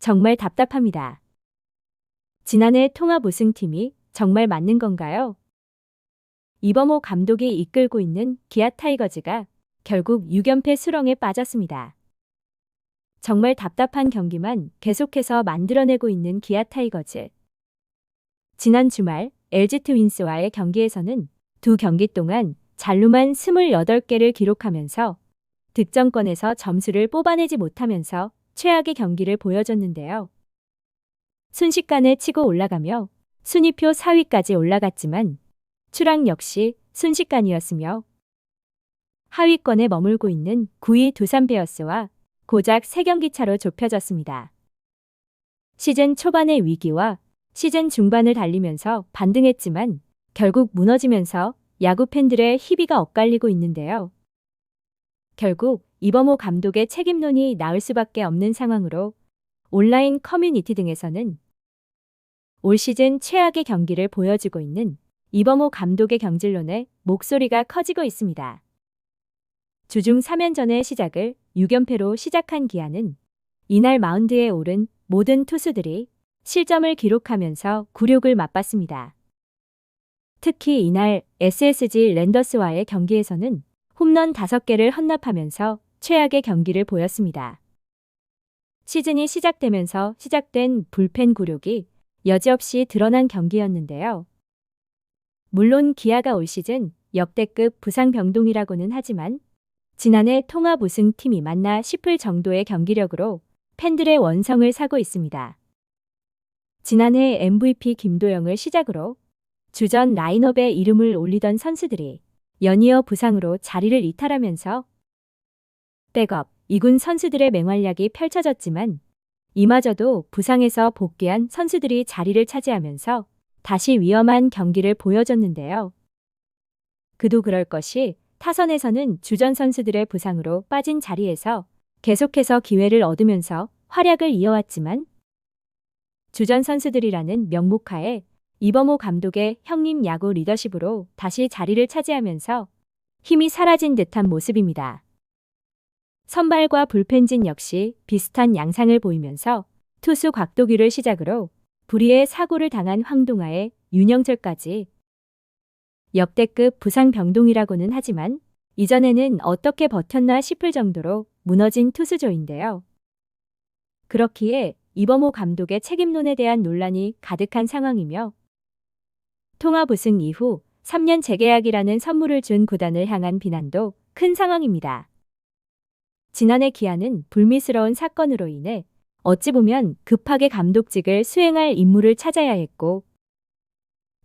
정말 답답합니다. 지난해 통합 우승팀이 정말 맞는 건가요? 이범호 감독이 이끌고 있는 기아 타이거즈가 결국 6연패 수렁에 빠졌습니다. 정말 답답한 경기만 계속해서 만들어내고 있는 기아 타이거즈. 지난 주말 LG 트윈스와의 경기에서는 두 경기 동안 잘루만 28개를 기록하면서 득점권에서 점수를 뽑아내지 못하면서 최악의 경기를 보여줬는데요. 순식간에 치고 올라가며 순위표 4위까지 올라갔지만 추락 역시 순식간이었으며 하위권에 머물고 있는 9위 두산 베어스와 고작 3경기 차로 좁혀졌습니다. 시즌 초반의 위기와 시즌 중반을 달리면서 반등했지만 결국 무너지면서 야구 팬들의 희비가 엇갈리고 있는데요. 결국 이범호 감독의 책임론이 나올 수밖에 없는 상황으로 온라인 커뮤니티 등에서는 올 시즌 최악의 경기를 보여주고 있는 이범호 감독의 경질론에 목소리가 커지고 있습니다. 주중 3연전의 시작을 6연패로 시작한 기아는 이날 마운드에 오른 모든 투수들이 실점을 기록하면서 굴욕을 맛봤습니다. 특히 이날 SSG 랜더스와의 경기에서는 홈런 5개를 헌납하면서 최악의 경기를 보였습니다. 시즌이 시작되면서 시작된 불펜 굴욕이 여지없이 드러난 경기였는데요. 물론 기아가 올 시즌 역대급 부상병동이라고는 하지만 지난해 통합 우승팀이 맞나 싶을 정도의 경기력으로 팬들의 원성을 사고 있습니다. 지난해 MVP 김도영을 시작으로 주전 라인업에 이름을 올리던 선수들이 연이어 부상으로 자리를 이탈하면서 백업, 2군 선수들의 맹활약이 펼쳐졌지만 이마저도 부상에서 복귀한 선수들이 자리를 차지하면서 다시 위험한 경기를 보여줬는데요. 그도 그럴 것이 타선에서는 주전 선수들의 부상으로 빠진 자리에서 계속해서 기회를 얻으면서 활약을 이어왔지만 주전 선수들이라는 명목하에 이범호 감독의 형님 야구 리더십으로 다시 자리를 차지하면서 힘이 사라진 듯한 모습입니다. 선발과 불펜진 역시 비슷한 양상을 보이면서 투수 곽도규를 시작으로 불의의 사고를 당한 황동아의 윤영철까지 역대급 부상병동이라고는 하지만 이전에는 어떻게 버텼나 싶을 정도로 무너진 투수조인데요. 그렇기에 이범호 감독의 책임론에 대한 논란이 가득한 상황이며 통합 우승 이후 3년 재계약이라는 선물을 준 구단을 향한 비난도 큰 상황입니다. 지난해 기아는 불미스러운 사건으로 인해 어찌 보면 급하게 감독직을 수행할 임무를 찾아야 했고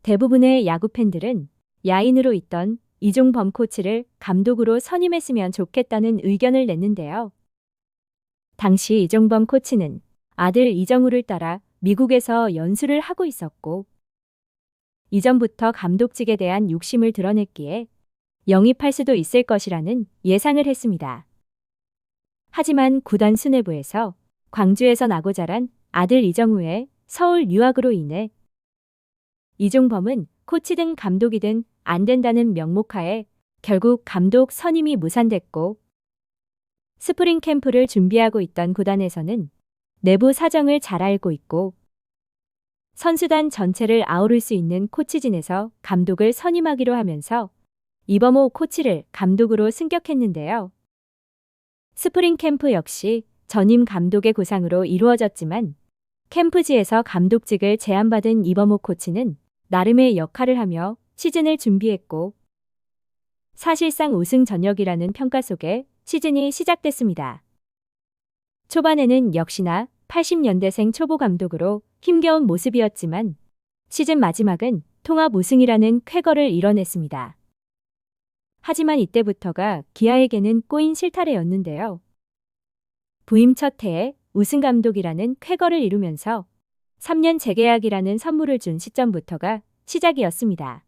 대부분의 야구 팬들은 야인으로 있던 이종범 코치를 감독으로 선임했으면 좋겠다는 의견을 냈는데요. 당시 이종범 코치는 아들 이정우를 따라 미국에서 연수를 하고 있었고 이전부터 감독직에 대한 욕심을 드러냈기에 영입할 수도 있을 것이라는 예상을 했습니다. 하지만 구단 수뇌부에서 광주에서 나고 자란 아들 이정우의 서울 유학으로 인해 이종범은 코치든 감독이든 안 된다는 명목하에 결국 감독 선임이 무산됐고 스프링 캠프를 준비하고 있던 구단에서는 내부 사정을 잘 알고 있고 선수단 전체를 아우를 수 있는 코치진에서 감독을 선임하기로 하면서 이범호 코치를 감독으로 승격했는데요. 스프링 캠프 역시 전임 감독의 구상으로 이루어졌지만 캠프지에서 감독직을 제안받은 이범호 코치는 나름의 역할을 하며 시즌을 준비했고 사실상 우승 전역이라는 평가 속에 시즌이 시작됐습니다. 초반에는 역시나 80년대생 초보 감독으로 힘겨운 모습이었지만 시즌 마지막은 통합 우승이라는 쾌거를 이뤄냈습니다. 하지만 이때부터가 기아에게는 꼬인 실타래였는데요. 부임 첫 해에 우승 감독이라는 쾌거를 이루면서 3년 재계약이라는 선물을 준 시점부터가 시작이었습니다.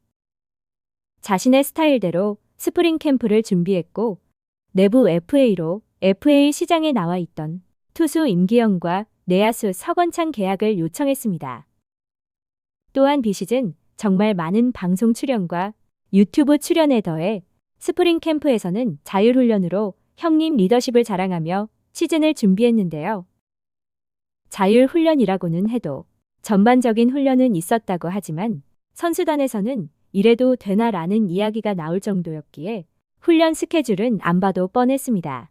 자신의 스타일대로 스프링 캠프를 준비했고 내부 FA로 FA 시장에 나와 있던 투수 임기영과 내야수 서건창 계약을 요청했습니다. 또한 비시즌 정말 많은 방송 출연과 유튜브 출연에 더해 스프링 캠프에서는 자율훈련으로 형님 리더십을 자랑하며 시즌을 준비했는데요. 자율훈련이라고는 해도 전반적인 훈련은 있었다고 하지만 선수단에서는 이래도 되나라는 이야기가 나올 정도였기에 훈련 스케줄은 안 봐도 뻔했습니다.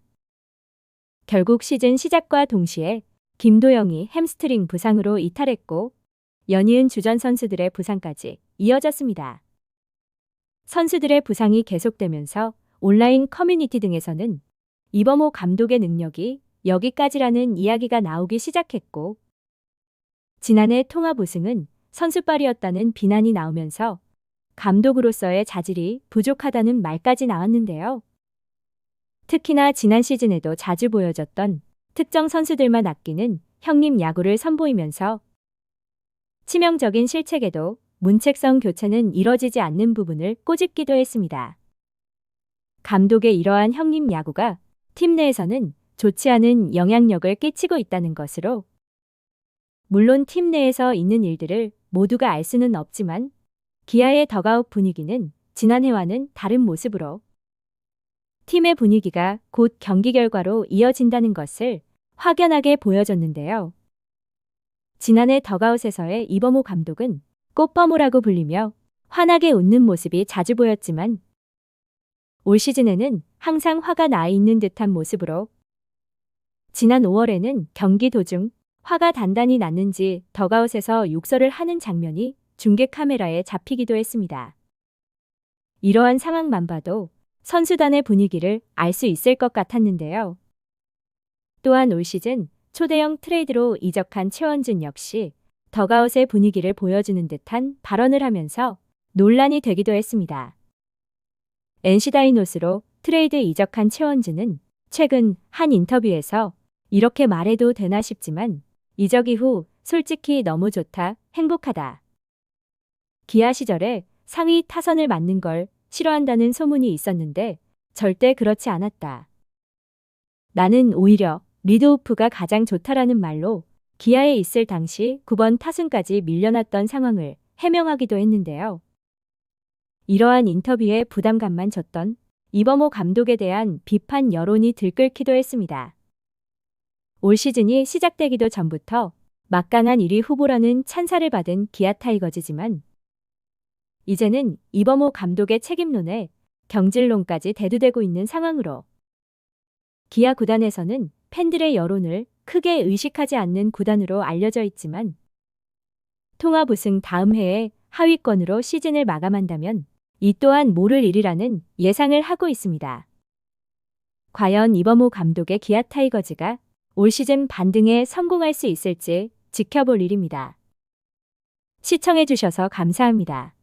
결국 시즌 시작과 동시에 김도영이 햄스트링 부상으로 이탈했고 연이은 주전 선수들의 부상까지 이어졌습니다. 선수들의 부상이 계속되면서 온라인 커뮤니티 등에서는 이범호 감독의 능력이 여기까지라는 이야기가 나오기 시작했고 지난해 통합 우승은 선수빨이었다는 비난이 나오면서 감독으로서의 자질이 부족하다는 말까지 나왔는데요. 특히나 지난 시즌에도 자주 보여졌던 특정 선수들만 아끼는 형님 야구를 선보이면서 치명적인 실책에도 문책성 교체는 이뤄지지 않는 부분을 꼬집기도 했습니다. 감독의 이러한 형님 야구가 팀 내에서는 좋지 않은 영향력을 끼치고 있다는 것으로 물론 팀 내에서 있는 일들을 모두가 알 수는 없지만 기아의 더가웃 분위기는 지난해와는 다른 모습으로 팀의 분위기가 곧 경기 결과로 이어진다는 것을 확연하게 보여줬는데요. 지난해 더가웃에서의 이범호 감독은 꽃범호라고 불리며 환하게 웃는 모습이 자주 보였지만 올 시즌에는 항상 화가 나 있는 듯한 모습으로 지난 5월에는 경기 도중 화가 단단히 났는지 더가웃에서 욕설을 하는 장면이 중계 카메라에 잡히기도 했습니다. 이러한 상황만 봐도 선수단의 분위기를 알 수 있을 것 같았는데요. 또한 올 시즌 초대형 트레이드로 이적한 최원준 역시 더가웃의 분위기를 보여주는 듯한 발언을 하면서 논란이 되기도 했습니다. NC 다이노스로 트레이드 이적한 최원준은 최근 한 인터뷰에서 이렇게 말해도 되나 싶지만 이적 이후 솔직히 너무 좋다, 행복하다. 기아 시절에 상위 타선을 맡는 걸 싫어한다는 소문이 있었는데 절대 그렇지 않았다. 나는 오히려 리드오프가 가장 좋다라는 말로 기아에 있을 당시 9번 타순까지 밀려났던 상황을 해명하기도 했는데요. 이러한 인터뷰에 부담감만 줬던 이범호 감독에 대한 비판 여론이 들끓기도 했습니다. 올 시즌이 시작되기도 전부터 막강한 1위 후보라는 찬사를 받은 기아 타이거즈지만 이제는 이범호 감독의 책임론에 경질론까지 대두되고 있는 상황으로 기아 구단에서는 팬들의 여론을 크게 의식하지 않는 구단으로 알려져 있지만 통합 우승 다음 해에 하위권으로 시즌을 마감한다면 이 또한 모를 일이라는 예상을 하고 있습니다. 과연 이범호 감독의 기아 타이거즈가 올 시즌 반등에 성공할 수 있을지 지켜볼 일입니다. 시청해주셔서 감사합니다.